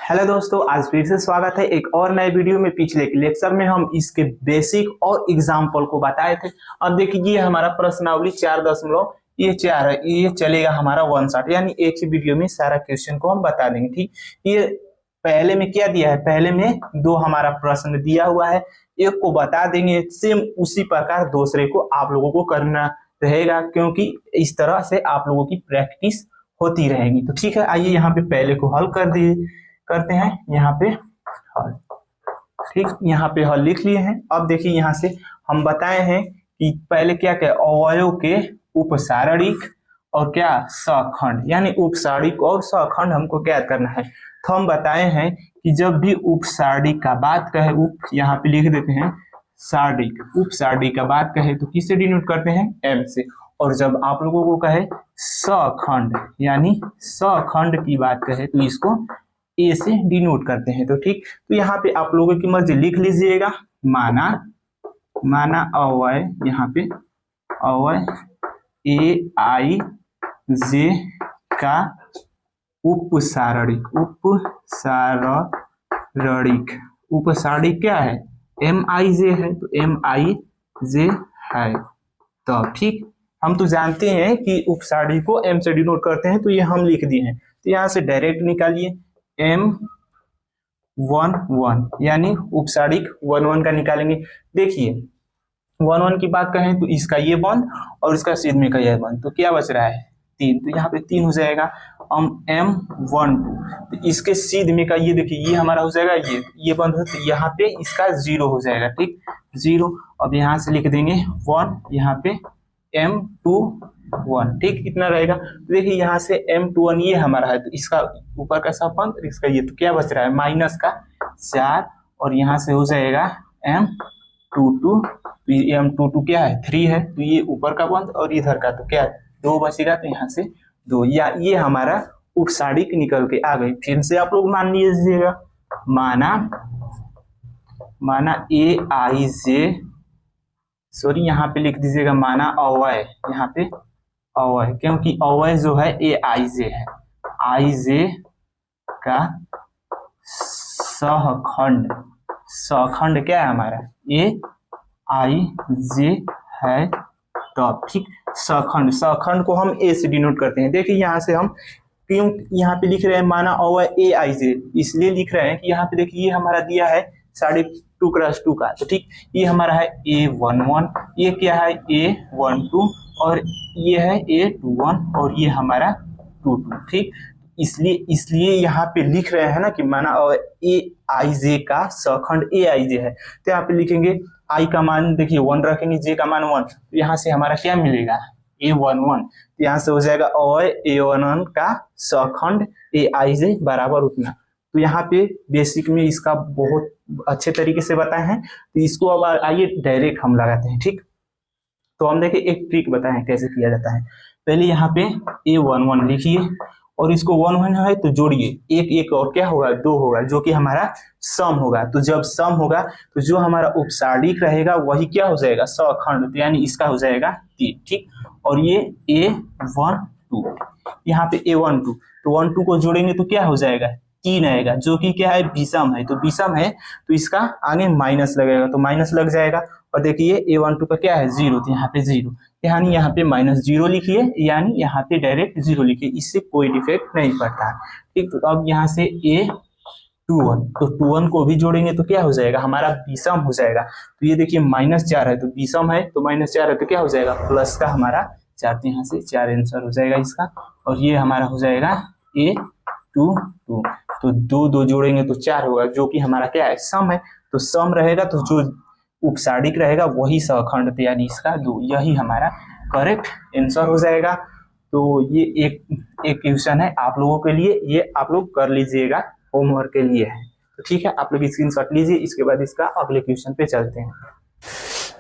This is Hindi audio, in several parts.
हेलो दोस्तों, आज फिर से स्वागत है एक और नए वीडियो में। पिछले के लेक्चर में हम इसके बेसिक और एग्जाम्पल को बताए थे। अब देखिए ये हमारा प्रश्नावली 4 ये 4 है, ये चलेगा हमारा 1 शॉट, यानी एक ही वीडियो में सारा क्वेश्चन को हम बता देंगे। ठीक, ये पहले में क्या दिया है, पहले में 2 हमारा प्रश्न दिया हुआ है, एक को बता देंगे, सेम उसी प्रकार दूसरे को आप लोगों को करना रहेगा, क्योंकि इस तरह से आप लोगों की प्रैक्टिस होती रहेगी। तो ठीक है, आइए यहाँ पे पहले को हल करते हैं। यहाँ पे हल, ठीक, यहाँ पे हल लिख लिए हैं। अब देखिए यहाँ से हम बताए हैं कि पहले क्या क्या अवयव के उपसारणिक और क्या सखंड, यानी उपसारणिक और सखंड हमको क्या करना है। तो हम बताए हैं कि जब भी उपसारणिक का बात कहे, उप यहाँ पे लिख देते हैं सारणिक, उपसारणिक का बात कहे तो किससे डिनोट करते हैं, एम से। और जब आप लोगों को कहे सखंड, यानी सखंड की बात कहे तो इसको ए से डिनोट करते हैं। तो ठीक, तो यहाँ पे आप लोगों की मर्जी लिख लीजिएगा। माना अवय, यहाँ पे अवय ए आई जे का उपसारणिक, उपसारणिक क्या है, एम आई जे है, तो एम आई जे है। तो ठीक, हम तो जानते हैं कि उपसारणिक को एम से डिनोट करते हैं, तो ये हम लिख दिए हैं। तो यहाँ से डायरेक्ट निकालिए M11, यानी उपसारणिक 11 का निकालेंगे। देखिए 11 की बात कहें तो इसका ये बंद और इसका सीध में का ये बंद, तो क्या बच रहा है 3, तो यहाँ पे 3 हो जाएगा। हम M12, तो इसके सीध में का ये देखिए ये हमारा हो जाएगा, ये बंद हो, तो यहाँ पे इसका 0 हो जाएगा। ठीक, 0। अब यहाँ से लिख देंगे 1, यहाँ पे M21, ठीक, इतना रहेगा। तो देखिए यहाँ से M21 ये हमारा है, तो इसका ऊपर का सब बंद, इसका ये, तो क्या बच रहा है माइनस का 4, और यहाँ से हो जाएगा M22, तो ये M22 क्या है 3 है, तो ये ऊपर का बंद और इधर का तो क्या 2 बचेगा, तो यहाँ से 2, या ये हमारा उपसारणिक निकल के आ गई। फिर से आप लोग मान लीजिएगा, माना ए आई जे, सॉरी यहाँ पे लिख दीजिएगा माना अवय, यहाँ पे अवय, क्योंकि अवय जो है ए आई जे है, आई जे का सहखंड, सहखंड क्या है हमारा ए आई जे है। तो ठीक, सहखंड को हम ए से डिनोट करते हैं। देखिए यहाँ से हम क्यों यहाँ पे लिख रहे हैं माना अवय ए आई जे, इसलिए लिख रहे हैं कि यहाँ पे देखिए ये हमारा दिया है 2.5x2 का, तो ठीक, ये हमारा है A11, ये क्या है A12, और ये है A21, और ये हमारा 22। ठीक, इसलिए यहाँ पे लिख रहे हैं ना कि माना ए आई जे का सहखंड ए आई जे है, तो यहाँ पे लिखेंगे आई का मान देखिए 1 रखेंगे, जे का मान 1, तो यहाँ से हमारा क्या मिलेगा A11, तो यहाँ से हो जाएगा अवय A11 का सहखंड ए आई जे बराबर उतना। तो यहाँ पे बेसिक में इसका बहुत अच्छे तरीके से बताए हैं, तो इसको अब आइए डायरेक्ट हम लगाते हैं। ठीक, तो हम देखिए एक ट्रिक बताए हैं कैसे किया जाता है। पहले यहाँ पे A11 लिखिए, और इसको 1 है तो जोड़िए, एक और क्या होगा 2 होगा, जो कि हमारा सम होगा। तो जब सम होगा तो जो हमारा उपसारणिक रहेगा वही क्या हो जाएगा सहखंड, तो यानी इसका हो जाएगा 3। ठीक, और ये A12, यहाँ पे A12, तो 12 को जोड़ेंगे तो क्या हो जाएगा 3 आएगा, जो कि क्या है विषम है, तो विषम है तो इसका आगे माइनस लगेगा, तो माइनस लग जाएगा। और देखिए A12 का क्या है 0, तो यहाँ पे 0, यानी यहाँ पे -0 लिखिए, यानी यहाँ पे डायरेक्ट 0 लिखिए, इससे कोई डिफेक्ट नहीं पड़ता है। ठीक, तो अब यहाँ से A21, तो 21 को भी जोड़ेंगे तो क्या हो जाएगा हमारा विषम हो जाएगा। तो ये देखिए -4 है तो विषम है, तो -4 है तो क्या हो जाएगा प्लस का हमारा 4, तो यहाँ से 4 आंसर हो जाएगा इसका। और ये हमारा हो जाएगा A22, तो 2 जोड़ेंगे तो 4 होगा, जो कि हमारा क्या है सम है, तो सम रहेगा तो जो उपसारणिक रहेगा वही सहखंड, यानी इसका 2, यही हमारा करेक्ट आंसर हो जाएगा। तो ये एक क्वेश्चन है आप लोगों के लिए, ये आप लोग कर लीजिएगा, होमवर्क के लिए है। तो ठीक है, आप लोग स्क्रीनशॉट लीजिए, इसके बाद इसका अगले क्वेश्चन पे चलते हैं।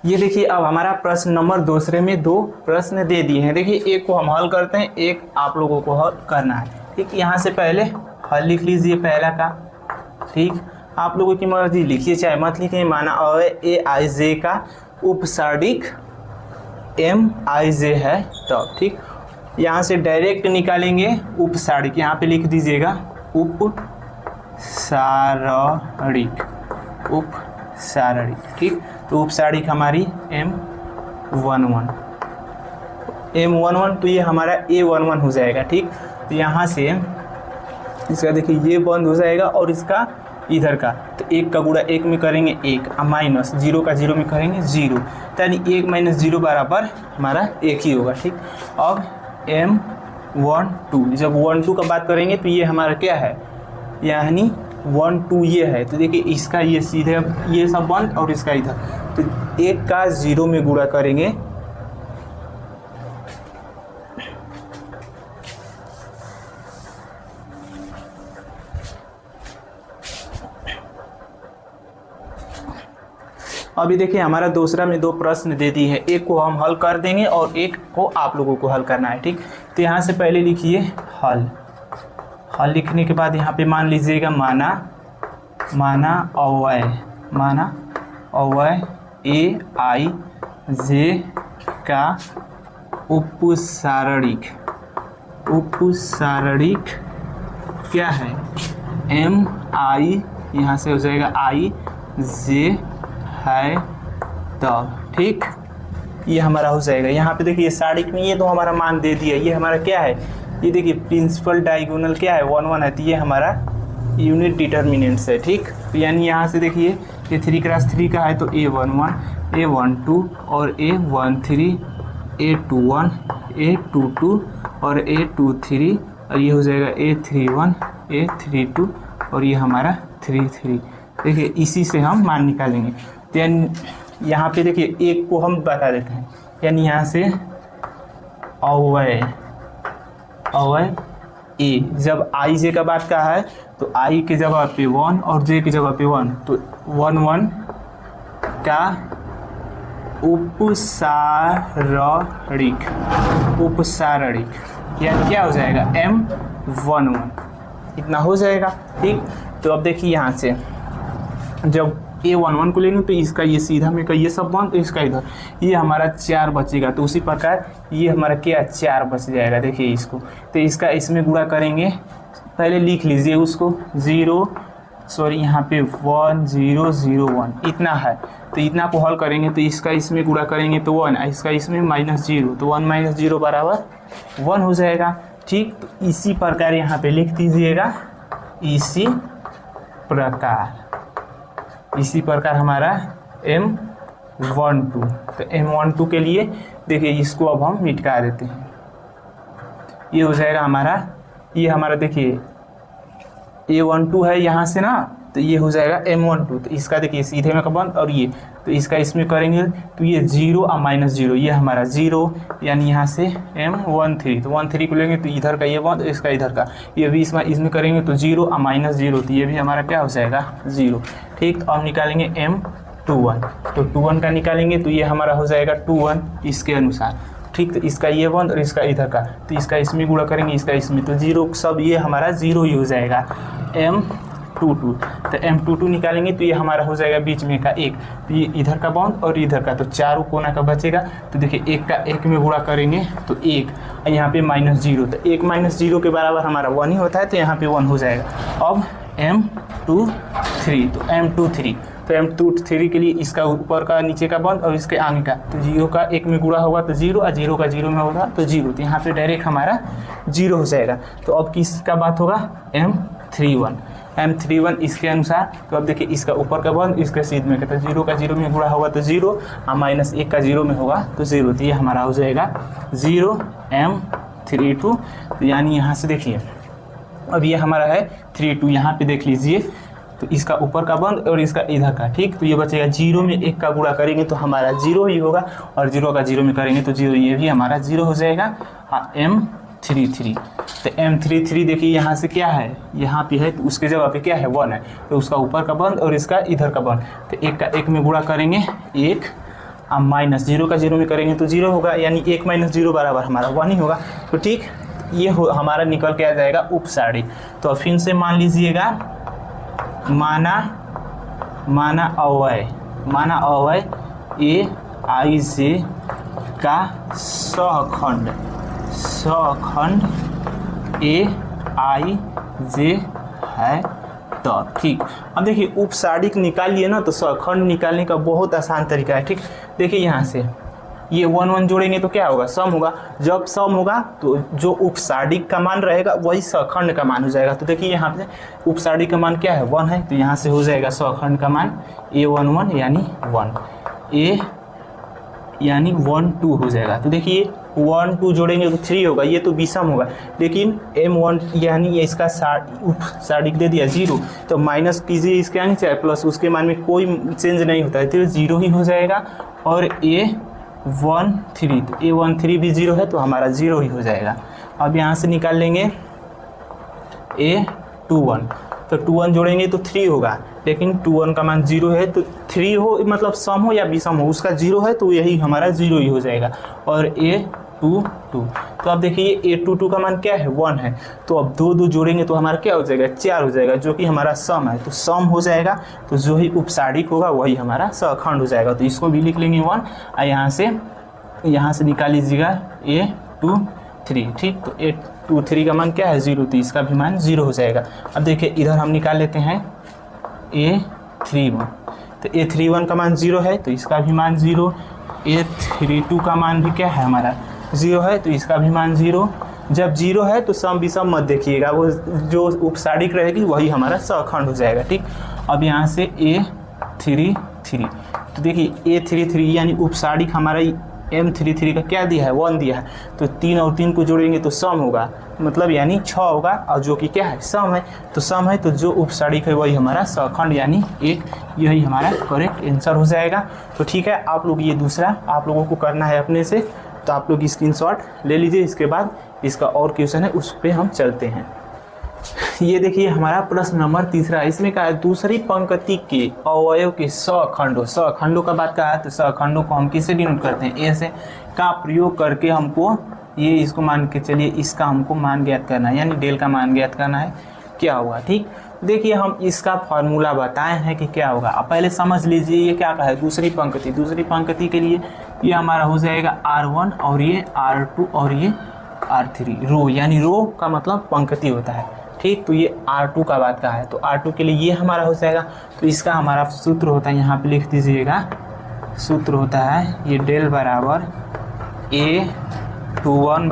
ये देखिए अब हमारा प्रश्न नंबर दूसरे में 2 प्रश्न दे दिए हैं। देखिए एक को हम हल करते हैं, एक आप लोगों को हल करना है। ठीक, यहाँ से पहले हल लिख लीजिए पहला का। ठीक, आप लोगों की मर्जी लिखिए चाहे मत लिखिए। माना अवय ए आई जे का उपसारणिक एम आई जे है, तो ठीक, यहाँ से डायरेक्ट निकालेंगे उपसारणिक, यहाँ पे लिख दीजिएगा उपसारणिक, उपसारणिक, ठीक। तो उपसारणिक हमारी M11, M11, तो ये हमारा A11 हो जाएगा, ठीक। तो यहाँ से इसका देखिए ये बंद हो जाएगा और इसका इधर का, तो 1 का गुणा 1 में करेंगे 1, माइनस 0 का 0 में करेंगे 0, यानी 1 माइनस 0 बराबर हमारा 1 ही होगा, ठीक। अब M12, जब 12 का बात करेंगे तो ये हमारा क्या है, यानी 12 ये है, तो देखिए इसका ये सीधे ये सब बंद और इसका इधर, तो 1 का 0 में गुणा करेंगे अभी देखिए हमारा दूसरा में 2 प्रश्न दे दी है, एक को हम हल कर देंगे और एक को आप लोगों को हल करना है, ठीक। तो यहाँ से पहले लिखिए हल, हल लिखने के बाद यहाँ पे मान लीजिएगा माना अवयव ए आई जे का उपसारणिक क्या है, M I, यहाँ से हो जाएगा I J है तब, ठीक। ये हमारा हो जाएगा। यहाँ पे देखिए सारणिक में ये तो हमारा मान दे दिया, ये हमारा क्या है, ये देखिए प्रिंसिपल डायगोनल क्या है 1 1 है, तो ये हमारा यूनिट डिटर्मिनेंट्स है, ठीक। तो यानी यहाँ से देखिए ये 3 क्रॉस 3 का है तो A11, A12 और A13, A21, A22 और A23 और ये हो जाएगा A31, A32 और ये हमारा 33। देखिए इसी से हम मान निकालेंगे। तो यानी यहाँ पे देखिए एक को हम बता देते हैं, यानी यहाँ से अवयव ए, जब आई जे का बात कहा है तो आई की जगह पे 1 और जे की जगह पे 1, तो 1 1 का उपसारणिक यानी क्या हो जाएगा M11, इतना हो जाएगा, ठीक। तो अब देखिए यहाँ से जब A11 को लेंगे तो इसका ये सीधा में का ये सब बंद, तो इसका इधर ये हमारा 4 बचेगा, तो उसी प्रकार ये हमारा क्या 4 बच जाएगा। देखिए इसको, तो इसका इसमें गुणा करेंगे, पहले लिख लीजिए उसको, यहाँ पे 1 0 0 1 इतना है, तो इतना को हल करेंगे तो इसका इसमें गुणा करेंगे तो 1, इसका इसमें -0, तो 1 - 0 बराबर 1 हो जाएगा, ठीक। तो इसी प्रकार यहाँ पे लिख दीजिएगा, इसी प्रकार हमारा M12, तो M12 के लिए देखिए इसको अब हम मिटा देते हैं, ये हो जाएगा हमारा, ये हमारा देखिए A12 है यहाँ से ना, तो ये हो जाएगा M12, तो इसका देखिए सीधे में का बंद और ये, तो इसका इसमें करेंगे तो ये 0 और -0, ये हमारा 0, यानी यहाँ से M13, तो 13 को लेंगे तो इधर का ये बंद, इसका इधर का ये भी इसमें करेंगे तो 0 और -0, तो ये भी हमारा क्या हो जाएगा 0, ठीक। तो अब निकालेंगे M21, तो 21 का निकालेंगे तो ये हमारा हो जाएगा 21 इसके अनुसार, ठीक। तो इसका ये बंद और इसका इधर का, तो इसका इसमें गुणा करेंगे, इसका इसमें, तो 0 सब ये हमारा 0 ही हो जाएगा। M22, तो M22 निकालेंगे तो ये हमारा हो जाएगा बीच में का 1, तो ये इधर का बंद और इधर का, तो चारों कोना का बचेगा, तो देखिए 1 का 1 में गुणा करेंगे तो 1, यहाँ पे -0, तो 1 - 0 के बराबर हमारा 1 ही होता है, तो यहाँ पे 1 हो जाएगा। अब M23, तो M23 के लिए इसका ऊपर का नीचे का बंद और इसके आगे का, तो 0 का 1 में गुणा होगा तो 0 और 0 का 0 में होगा तो 0, तो यहाँ पे डायरेक्ट हमारा 0 हो जाएगा। तो अब किसका बात होगा M31 इसके अनुसार, तो अब देखिए इसका ऊपर का बंद इसके सीध में, तो 0 का 0 में गुणा होगा तो 0 और -1 का 0 में होगा तो 0, तो ये हमारा हो जाएगा 0 M32। तो यानी यहाँ से देखिए अब ये हमारा है 32, यहाँ पे देख लीजिए, तो इसका ऊपर का बंद और इसका इधर का, ठीक। तो ये बचेगा 0 में 1 का गुणा करेंगे तो हमारा 0 ही होगा, और 0 का 0 में करेंगे तो 0, ये भी हमारा 0 हो जाएगा। M33, तो M33 देखिए यहाँ से क्या है, यहाँ पे है तो उसके जगह पे क्या है 1 है, तो उसका ऊपर का बंद और इसका इधर का बंद, तो 1 का 1 में गुणा करेंगे 1 और -0 का 0 में करेंगे तो 0 होगा, यानी 1 - 0 बराबर हमारा 1 ही होगा, तो ठीक। ये हमारा निकल के आ जाएगा उपसारणिक। तो फिर से मान लीजिएगा, माना अवयव ए आई जे का सहखंड ए आई जे है द। ठीक, अब देखिए उपसारिक निकालिए ना तो सखंड निकालने का बहुत आसान तरीका है। ठीक, देखिए यहाँ से ये 1 1 जोड़ेंगे तो क्या होगा, सम होगा। जब सम होगा तो जो उपसारिक का मान रहेगा वही सखंड का मान हो जाएगा। तो देखिए यहाँ पे उपसारिक का मान क्या है, 1 है, तो यहाँ से हो जाएगा सखंड का मान A11 यानी 1, A यानी 1 2 हो जाएगा। तो देखिए 1 2 जोड़ेंगे तो 3 होगा, ये तो विषम होगा, लेकिन M1 यानी इसका उपसारिक दे दिया 0, तो माइनस कीजिए इसके यानी चाहे प्लस, उसके मान में कोई चेंज नहीं होता है, तो 0 ही हो जाएगा। और A13, तो A13 भी 0 है तो हमारा 0 ही हो जाएगा। अब यहाँ से निकाल लेंगे A21, तो 21 जोड़ेंगे तो 3 होगा, लेकिन 21 का मान 0 है, तो 3 हो मतलब सम हो या विषम हो, उसका 0 है तो यही हमारा 0 ही हो जाएगा। और A22, तो अब देखिए A22 का मान क्या है, 1 है, तो अब 2 2 जोड़ेंगे तो हमारा क्या हो जाएगा, 4 हो जाएगा, जो कि हमारा सम है, तो सम हो जाएगा। तो जो ही उपसारिक होगा वही हमारा सखंड हो जाएगा। तो इसको भी लिख लेंगे 1, और यहाँ से निकाल लीजिएगा A23। ठीक, तो A23 का मान क्या है, 0, तो इसका भी मान 0 हो जाएगा। अब देखिए इधर हम निकाल लेते हैं A31, तो A31 का मान 0 है तो इसका भी मान 0। A32 का मान भी क्या है, हमारा 0 है, तो इसका भी मान 0। जब 0 है तो सम विषम मत देखिएगा, वो जो उपसारिक रहेगी वही हमारा सखंड हो जाएगा। ठीक, अब यहाँ से A33, तो देखिए A33 यानी उपसारिक हमारा M33 का क्या दिया है, 1 दिया है, तो 3 और 3 को जोड़ेंगे तो सम होगा, मतलब यानी 6 होगा, और जो कि क्या है, सम है, तो सम है तो जो उपसारिक है वही हमारा सखंड यानी 1, यही हमारा करेक्ट आंसर हो जाएगा। तो ठीक है, आप लोग ये दूसरा आप लोगों को करना है अपने से, तो आप लोग स्क्रीनशॉट ले लीजिए। इसके बाद इसका और क्वेश्चन है उस पर हम चलते हैं। ये देखिए हमारा प्रश्न नंबर 3, इसमें कहा है दूसरी पंक्ति के अवयव के सखंडों, सखंडों का बात कहा है, तो सखंडों को हम किससे डिनोट करते हैं, ए से, का प्रयोग करके हमको ये इसको मान के चलिए इसका हमको मान ज्ञात करना है, यानी डेल का मान ज्ञात करना है, क्या होगा। ठीक, देखिए हम इसका फार्मूला बताए हैं कि क्या होगा। अब पहले समझ लीजिए ये क्या कहा है, दूसरी पंक्ति के लिए ये हमारा हो जाएगा R1 और ये R2 और ये R3, रो, यानी रो का मतलब पंक्ति होता है। ठीक, तो ये R2 का बात कहा है, तो R2 के लिए ये हमारा हो जाएगा। तो इसका हमारा सूत्र होता है, यहाँ पे लिख दीजिएगा, सूत्र होता है ये डेल बराबर A21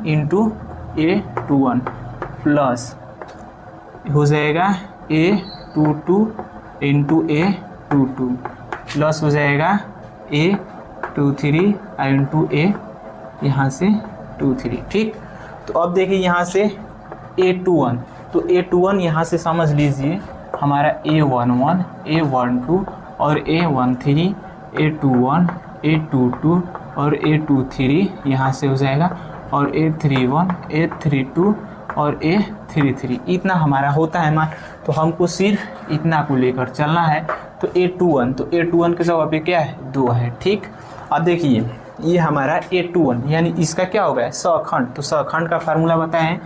इंटू A21 प्लस हो जाएगा A22 इंटू A22 प्लस हो जाएगा A23 इंटू A यहाँ से 23। ठीक, तो अब देखिए यहाँ से A21, तो A21 यहाँ से समझ लीजिए हमारा A11, A12 और A13, A21, A22 और A23 यहाँ से हो जाएगा, और A31, A32 और A33, इतना हमारा होता है मान। तो हमको सिर्फ इतना को लेकर चलना है। तो A21, तो A21 के जगह पे क्या है, 2 है। ठीक, अब देखिए ये हमारा A21 यानी इसका क्या हो गया, सखंड, तो सखंड का फार्मूला बताएं,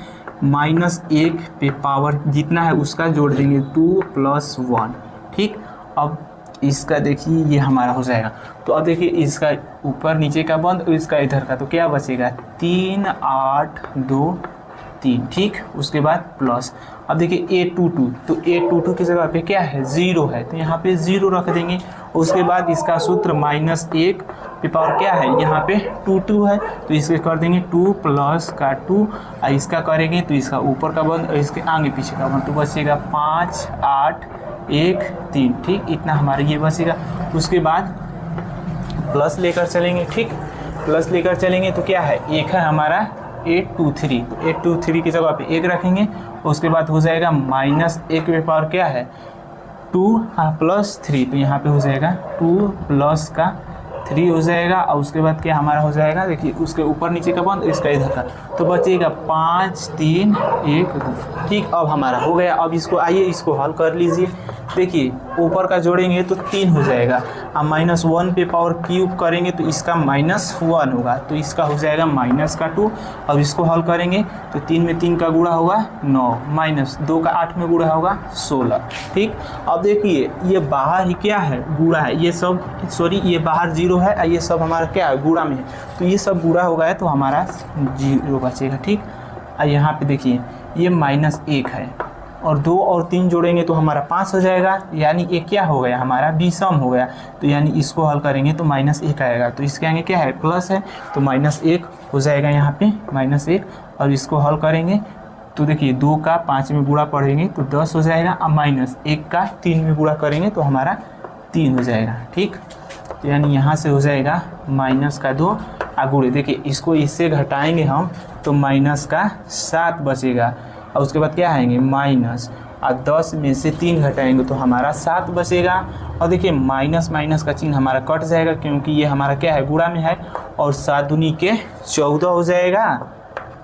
-1 पे पावर जितना है उसका जोड़ देंगे 2 + 1। ठीक, अब इसका देखिए ये हमारा हो जाएगा। तो अब देखिए इसका ऊपर नीचे का बंद और इसका इधर का, तो क्या बचेगा, 3 8 2 3। ठीक, उसके बाद प्लस, अब देखिए A22, तो A22 की जगह पे क्या है, 0 है, तो यहाँ पे 0 रख देंगे। उसके बाद इसका सूत्र -1 पे पावर क्या है, यहाँ पे 2 है, तो इसके कर देंगे 2 + का 2, और इसका करेंगे तो इसका ऊपर का बंद और इसके आगे पीछे का बंद, तो बचेगा 5 8 1 3। ठीक, इतना हमारा ये बचेगा। उसके बाद प्लस लेकर चलेंगे। ठीक, प्लस लेकर चलेंगे तो क्या है, एक है हमारा 823, तो 823 की जगह पे 1 रखेंगे। उसके बाद हो जाएगा -1 पे पावर क्या है, 2 + 3, तो यहाँ पे हो जाएगा 2 + का 3 हो जाएगा। और उसके बाद क्या हमारा हो जाएगा, देखिए उसके ऊपर नीचे का बंद, इसका इधर का, तो बचेगा 5 3 1 2। ठीक, अब हमारा हो गया। अब इसको आइए इसको हल कर लीजिए। देखिए ऊपर का जोड़ेंगे तो 3 हो जाएगा, अब -1 पे पावर क्यूब करेंगे तो इसका -1 होगा, तो इसका हो जाएगा -2। अब इसको हल करेंगे तो 3 में 3 का गुणा होगा 9, -2 का 8 में गुणा होगा 16। ठीक, अब देखिए ये बाहर ही क्या है, गुणा है, ये सब सॉरी ये बाहर 0 है और ये सब हमारा क्या है, गुणा में है, तो ये सब गुणा होगा है तो हमारा 0 बचेगा। ठीक, और यहाँ पे देखिए ये -1 है, और 2 और 3 जोड़ेंगे तो हमारा 5 हो जाएगा, यानी ये क्या हो गया हमारा विषम हो गया। तो यानी इसको हल करेंगे तो -1 आएगा, तो इसके आगे क्या है प्लस है, तो -1 हो जाएगा यहाँ पे -1। और इसको हल करेंगे तो देखिए 2 का 5 में गुणा पढ़ेंगे तो 10 हो जाएगा, अब -1 का 3 में गुणा करेंगे तो हमारा 3 हो जाएगा। ठीक, तो यानी यहाँ से हो जाएगा -2 गुणे, देखिए इसको इससे घटाएंगे हम तो -7 बचेगा, और उसके बाद क्या आएंगे माइनस, और 10 में से 3 घटाएंगे तो हमारा 7 बचेगा। और देखिए माइनस माइनस का चिन्ह हमारा कट जाएगा क्योंकि ये हमारा क्या है गुणा में है, और 7 दूनी के 14 हो जाएगा,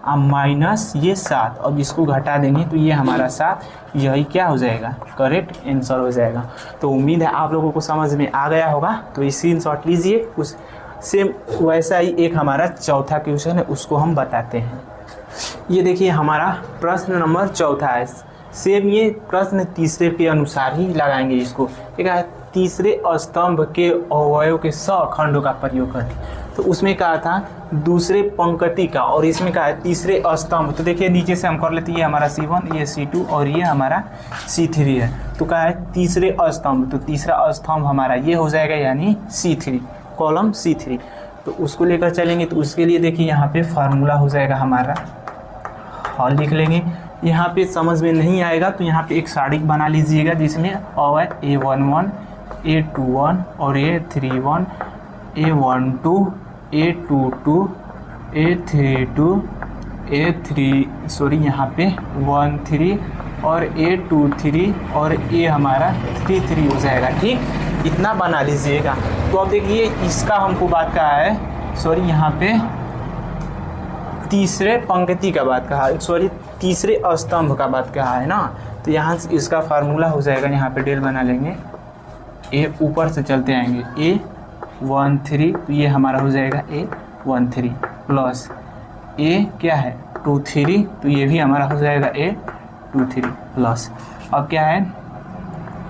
अब माइनस ये 7, अब इसको घटा देंगे तो ये हमारा 7, यही क्या हो जाएगा करेक्ट आंसर हो जाएगा। तो उम्मीद है आप लोगों को समझ में आ गया होगा, तो स्क्रीनशॉट लीजिए। कुछ सेम वैसा ही एक हमारा चौथा क्वेश्चन है, उसको हम बताते हैं। ये देखिए हमारा प्रश्न नंबर 4 है, सेम ये प्रश्न तीसरे के अनुसार ही लगाएंगे इसको। ठीक है, तीसरे स्तंभ के अवयव के सखंडों का प्रयोग करें, तो उसमें कहा था दूसरे पंक्ति का, और इसमें कहा है तीसरे स्तंभ। तो देखिए नीचे से हम कर लेते हैं, ये हमारा C1, ये C2 और ये हमारा C3 है। तो कहा है तीसरे स्तंभ, तो तीसरा स्तंभ हमारा ये हो जाएगा यानी C3, कॉलम C3। तो उसको लेकर चलेंगे, तो उसके लिए देखिए यहाँ पे फार्मूला हो जाएगा हमारा, और लिख लेंगे। यहाँ पे समझ में नहीं आएगा तो यहाँ पे एक सारिक बना लीजिएगा जिसमें और A11, A21 और A31, A12, A22, A32, यहाँ पे 13 और A23 और A हमारा 33 हो जाएगा। ठीक, इतना बना लीजिएगा। तो अब देखिए इसका हमको बात कहा है, यहाँ पे तीसरे पंक्ति का बात कहा है, तीसरे स्तंभ का बात कहा है ना। तो यहाँ से इसका फार्मूला हो जाएगा, यहाँ पे डेल बना लेंगे, ए ऊपर से चलते आएंगे A13, तो ये हमारा हो जाएगा A13 प्लस A क्या है 23, तो ये भी हमारा हो जाएगा A23 प्लस, अब क्या है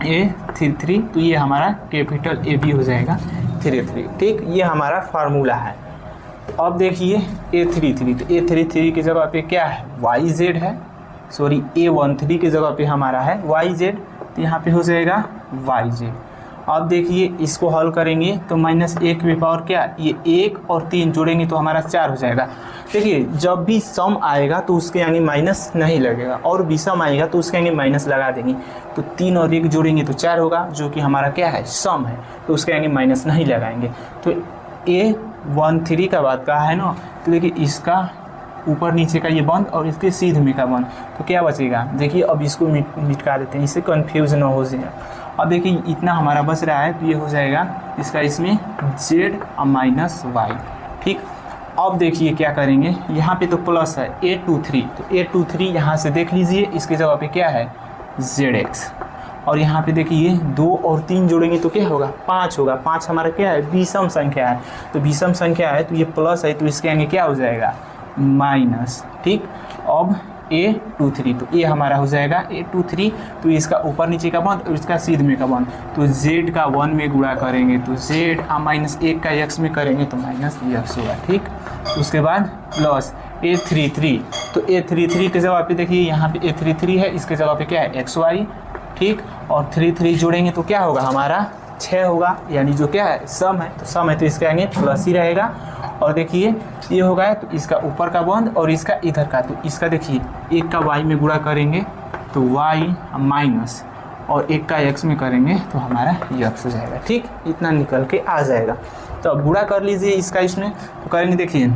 A33, तो ये हमारा कैपिटल A भी हो जाएगा 33। ठीक, ये हमारा फार्मूला है। तो अब देखिए A33, तो A33 की जगह पे क्या है YZ है, A13 की जगह पे हमारा है YZ, तो यहाँ पे हो जाएगा YZ। अब देखिए इसको हल करेंगे तो -1 की पावर क्या, ये 1 और 3 जोड़ेंगे तो हमारा 4 हो जाएगा। देखिए जब भी सम आएगा तो उसके आगे माइनस नहीं लगेगा, और विषम आएगा तो उसके आगे माइनस लगा देंगे। तो 3 और 1 जोड़ेंगे तो 4 होगा, जो कि हमारा क्या है सम है, तो उसके आगे माइनस नहीं लगाएंगे। तो A13 का बात कहा है ना, तो देखिए इसका ऊपर नीचे का ये बंद और इसके सीध में का बंद, तो क्या बचेगा देखिए। अब इसको मिटा देते हैं, इससे कन्फ्यूज ना हो जाए। अब देखिए इतना हमारा बच रहा है, तो ये हो जाएगा इसका इसमें Z -Y। ठीक, अब देखिए क्या करेंगे, यहाँ पे तो प्लस है A23, तो A23 यहाँ से देख लीजिए, इसके जगह पे क्या है ZX, और यहाँ पे देखिए 2 और 3 जोड़ेंगे तो क्या होगा 5 होगा। 5 हमारा क्या है विषम संख्या है, तो विषम संख्या है तो ये प्लस है, तो इसके आगे क्या हो जाएगा माइनस। ठीक, अब A23, तो ये हमारा हो जाएगा A23, तो इसका ऊपर नीचे का बंद और इसका सीध में का बंद, तो Z का 1 में गुणा करेंगे तो Z -1 का X में करेंगे तो -X होगा। ठीक, उसके बाद प्लस A33, तो A33 के जगह पे देखिए यहाँ पे A33 है, इसके जगह पे क्या है XY। ठीक, और 3 जोड़ेंगे तो क्या होगा हमारा 6 होगा, यानी जो क्या है सम है, तो सम है तो इसके आगे प्लस ही रहेगा। और देखिए ये होगा तो इसका ऊपर का बंद और इसका इधर का, तो इसका देखिए 1 का Y में गुणा करेंगे तो Y माइनस, और 1 का X में करेंगे तो हमारा X हो जाएगा। ठीक, इतना निकल के आ जाएगा। तो अब गुणा कर लीजिए इसका इसमें, तो करेंगे देखिए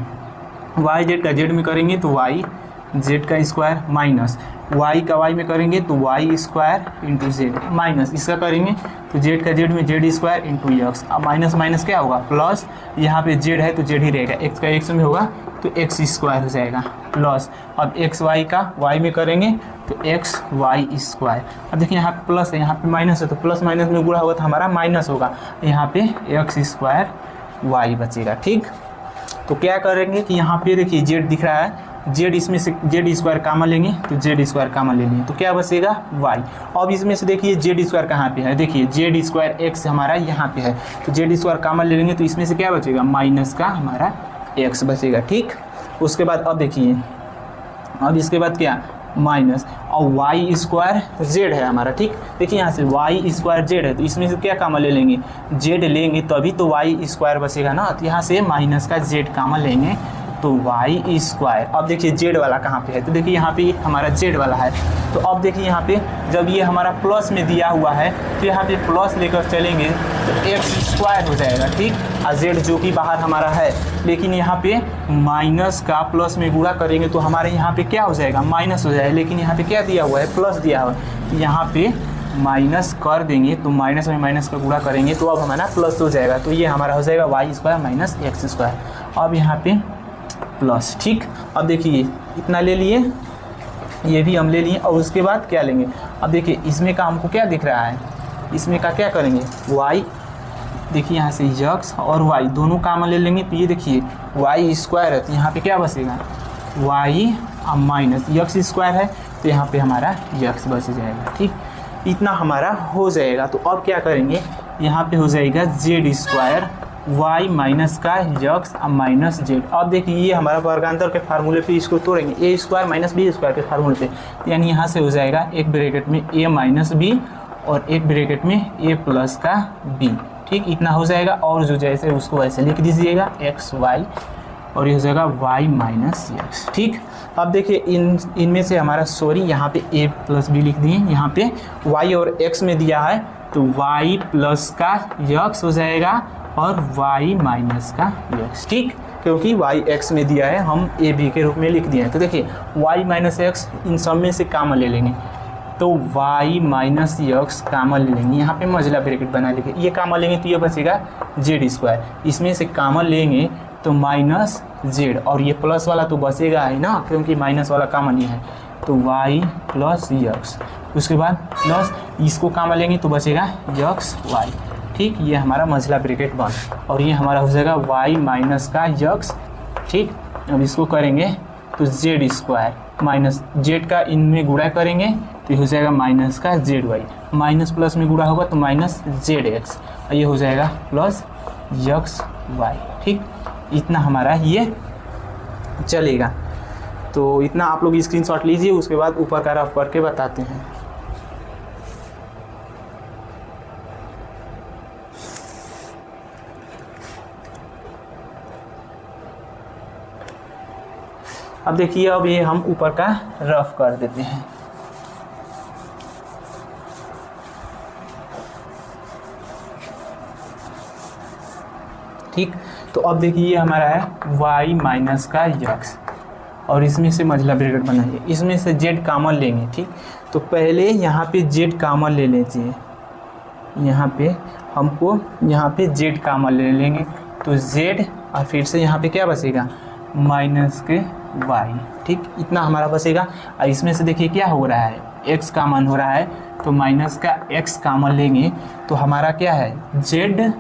YZ का Z में करेंगे तो YZ का स्क्वायर माइनस, Y का Y में करेंगे तो Y square into Z minus, इसका करेंगे तो Z का Z में Z स्क्वायर इंटू X। अब माइनस माइनस क्या होगा प्लस, यहाँ पे Z है तो Z ही रहेगा, X का X में होगा तो X स्क्वायर हो जाएगा प्लस। अब XY का Y में करेंगे तो XY स्क्वायर। अब देखिए यहाँ पे प्लस है, यहाँ पे माइनस है, तो प्लस माइनस में गुणा होगा तो हमारा माइनस होगा, यहाँ पे X स्क्वायर Y बचेगा। ठीक, तो क्या करेंगे कि यहाँ पे देखिए Z दिख रहा है, Z इसमें से Z स्क्वायर कामा लेंगे तो Z स्क्वायर कामा ले लेंगे तो क्या बचेगा Y। अब इसमें से देखिए Z स्क्वायर कहाँ पे है, देखिए Z स्क्वायर X हमारा यहाँ पे है, तो Z स्क्वायर कामा ले लेंगे तो इसमें से क्या बचेगा माइनस का हमारा X बचेगा। ठीक, उसके बाद अब देखिए अब इसके बाद क्या माइनस और वाई स्क्वायर जेड है हमारा। ठीक, देखिए यहाँ से वाई स्क्वायर जेड है तो इसमें से क्या कामन ले लेंगे, जेड लेंगे तभी तो वाई स्क्वायर बचेगा ना। तो यहाँ से माइनस का जेड कामन लेंगे तो वाई स्क्वायर। अब देखिए जेड वाला कहाँ पे है, तो देखिए यहाँ पे हमारा जेड वाला है। तो अब देखिए यहाँ पे जब ये हमारा प्लस में दिया हुआ है तो यहाँ पे प्लस लेकर चलेंगे तो एक्स स्क्वायर हो जाएगा। ठीक, और जेड जो कि बाहर हमारा है, लेकिन यहाँ पे माइनस का प्लस में गुणा करेंगे तो हमारे यहाँ पे क्या हो जाएगा, माइनस हो जाएगा। लेकिन यहाँ पे क्या दिया हुआ है, प्लस दिया हुआ है, तो यहाँ पे माइनस कर देंगे तो माइनस में माइनस का गुणा करेंगे तो अब हमारा प्लस हो जाएगा। तो ये हमारा हो जाएगा y square minus x square. अब यहाँ पे प्लस। ठीक, अब देखिए इतना ले लिए, ये भी हम ले लिए और उसके बाद क्या लेंगे, अब देखिए इसमें का हमको क्या दिख रहा है, इसमें का क्या करेंगे, वाई। देखिए यहाँ से यक्स और वाई दोनों कामन ले लेंगे तो ये देखिए वाई स्क्वायर है तो यहाँ पे क्या बचेगा, वाई और माइनस यक्स स्क्वायर है तो यहाँ पे हमारा यक्स बच जाएगा। ठीक, इतना हमारा हो जाएगा। तो अब क्या करेंगे, यहाँ पे हो जाएगा जेड स्क्वायर वाई माइनस का यक्स माइनस जेड। अब देखिए ये हमारा वर्गांतर के फार्मूले पे इसको तोड़ेंगे, ए स्क्वायर माइनस बी स्क्वायर के फार्मूले पे, यानी यहाँ से हो जाएगा एक ब्रैकेट में ए माइनस बी और एक ब्रैकेट में ए प्लस का बी। ठीक, इतना हो जाएगा और जो जैसे उसको वैसे लिख दीजिएगा एक्स वाई और ये हो जाएगा वाई माइनस एक्स। ठीक, अब देखिए इनमें से हमारा यहाँ पे ए प्लस बी लिख दिए, यहाँ पे वाई और एक्स में दिया है तो वाई प्लस का यक्स हो जाएगा और y माइनस का x। ठीक, क्योंकि y x में दिया है हम ए बी के रूप में लिख दिए हैं। तो देखिए y माइनस एक्स इन सब में से कामन ले लेंगे तो y माइनस x कामन ले लेंगे, यहाँ पे मझला ब्रैकेट बना लेंगे, ये कामन लेंगे तो ये बचेगा जेड स्क्वायर, इसमें से कामन लेंगे तो माइनस जेड और ये प्लस वाला तो बचेगा ही ना क्योंकि माइनस वाला कामन ही है तो y प्लस x। उसके बाद प्लस इसको कामन लेंगे तो बचेगा x y। ठीक, ये हमारा मझला ब्रैकेट बन और ये हमारा हो जाएगा y माइनस का यक्स। ठीक, अब इसको करेंगे तो जेड स्क्वायर माइनस जेड का इनमें गुणा करेंगे तो ये हो जाएगा माइनस का जेड वाई, माइनस प्लस में गुणा होगा तो माइनस जेड एक्स, ये हो जाएगा प्लस यक्स वाई। ठीक, इतना हमारा ये चलेगा। तो इतना आप लोग स्क्रीनशॉट लीजिए, उसके बाद ऊपर का रफ करके बताते हैं। अब देखिए अब ये हम ऊपर का रफ कर देते हैं। ठीक, तो अब देखिए ये हमारा है y माइनस का यक्स और इसमें से मझला ब्रैकेट बनाइए, इसमें से z कामन लेंगे। ठीक, तो पहले यहाँ पे z कामन ले लीजिए, यहाँ पे हमको यहाँ पे z कामन ले लेंगे तो z और फिर से यहाँ पे क्या बचेगा माइनस के y। ठीक, इतना हमारा बचेगा और इसमें से देखिए क्या हो रहा है x कामन हो रहा है तो माइनस का x कामन लेंगे तो हमारा क्या है z।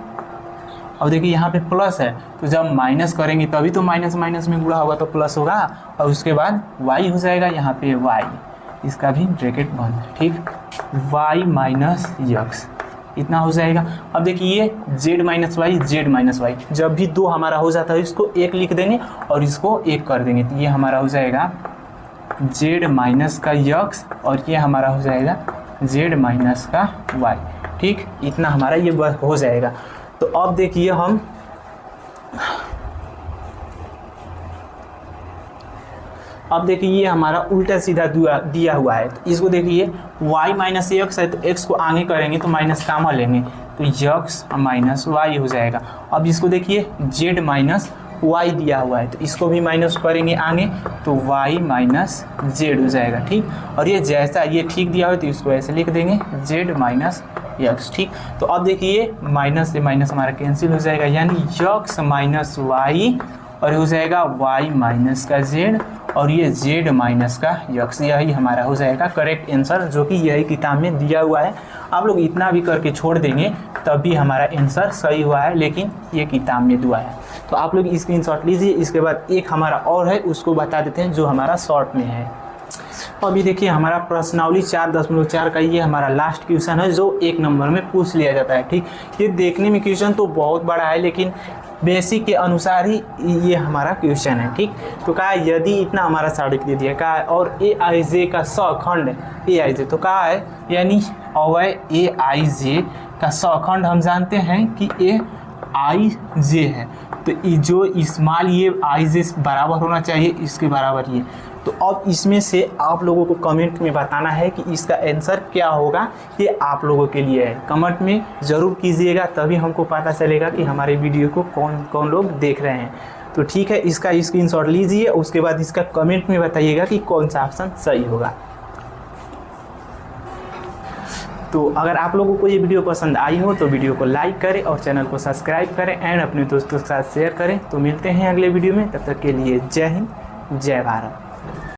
अब देखिए यहाँ पे प्लस है तो जब माइनस करेंगे तभी तो माइनस माइनस में गुणा होगा तो प्लस होगा और उसके बाद y हो जाएगा यहाँ पे y, इसका भी ब्रैकेट बंद। ठीक, y माइनस यक्स इतना हो जाएगा। अब देखिए ये z माइनस वाई, जब भी दो हमारा हो जाता है इसको एक लिख देंगे और इसको एक कर देंगे तो ये हमारा हो जाएगा z माइनस का यक्स और ये हमारा हो जाएगा z माइनस का y। ठीक, इतना हमारा ये हो जाएगा। तो अब देखिए हम ये हमारा उल्टा सीधा दिया हुआ है तो इसको देखिए y माइनस एक्स है तो x को आगे करेंगे तो माइनस कामन लेंगे तो यक्स माइनस y हो जाएगा। अब इसको देखिए z माइनस y दिया हुआ है तो इसको भी माइनस करेंगे आगे तो y माइनस z हो जाएगा। ठीक, और ये जैसा ये ठीक दिया हुआ है तो इसको ऐसे लिख देंगे z माइनस यक्स। ठीक, तो अब देखिए माइनस से माइनस हमारा कैंसिल हो जाएगा यानी यक्स माइनस वाई और ये हो जाएगा y माइनस का z और ये z माइनस का यक्स, यही हमारा हो जाएगा करेक्ट आंसर जो कि यही किताब में दिया हुआ है। आप लोग इतना भी करके छोड़ देंगे तब भी हमारा आंसर सही हुआ है, लेकिन ये किताब में दिया है। तो आप लोग स्क्रीनशॉट लीजिए। इसके बाद एक हमारा और है उसको बता देते हैं जो हमारा शॉर्ट में है। अभी देखिए हमारा प्रश्नावली 4.4 का ये हमारा लास्ट क्वेश्चन है जो 1 नंबर में पूछ लिया जाता है। ठीक, ये देखने में क्वेश्चन तो बहुत बड़ा है लेकिन बेसिक के अनुसार ही ये हमारा क्वेश्चन है, ठीक। तो कहा है यदि इतना हमारा सार्वत्रिक दे दिया, कहा है और ए आई जे का सखंड ए आई जे, तो कहा है यानी अवय ए आई जे का सखंड हम जानते हैं कि ए आई जे है, तो जो स्मॉल ये आई जे बराबर होना चाहिए इसके बराबर ये। तो अब इसमें से आप लोगों को कमेंट में बताना है कि इसका आंसर क्या होगा, ये आप लोगों के लिए है। कमेंट में ज़रूर कीजिएगा, तभी हमको पता चलेगा कि हमारे वीडियो को कौन कौन लोग देख रहे हैं। तो ठीक है, इसका स्क्रीनशॉट लीजिए, उसके बाद इसका कमेंट में बताइएगा कि कौन सा ऑप्शन सही होगा। तो अगर आप लोगों को ये वीडियो पसंद आई हो तो वीडियो को लाइक करें और चैनल को सब्सक्राइब करें एंड अपने दोस्तों के साथ शेयर करें। तो मिलते हैं अगले वीडियो में, तब तक के लिए जय हिंद, जय भारत।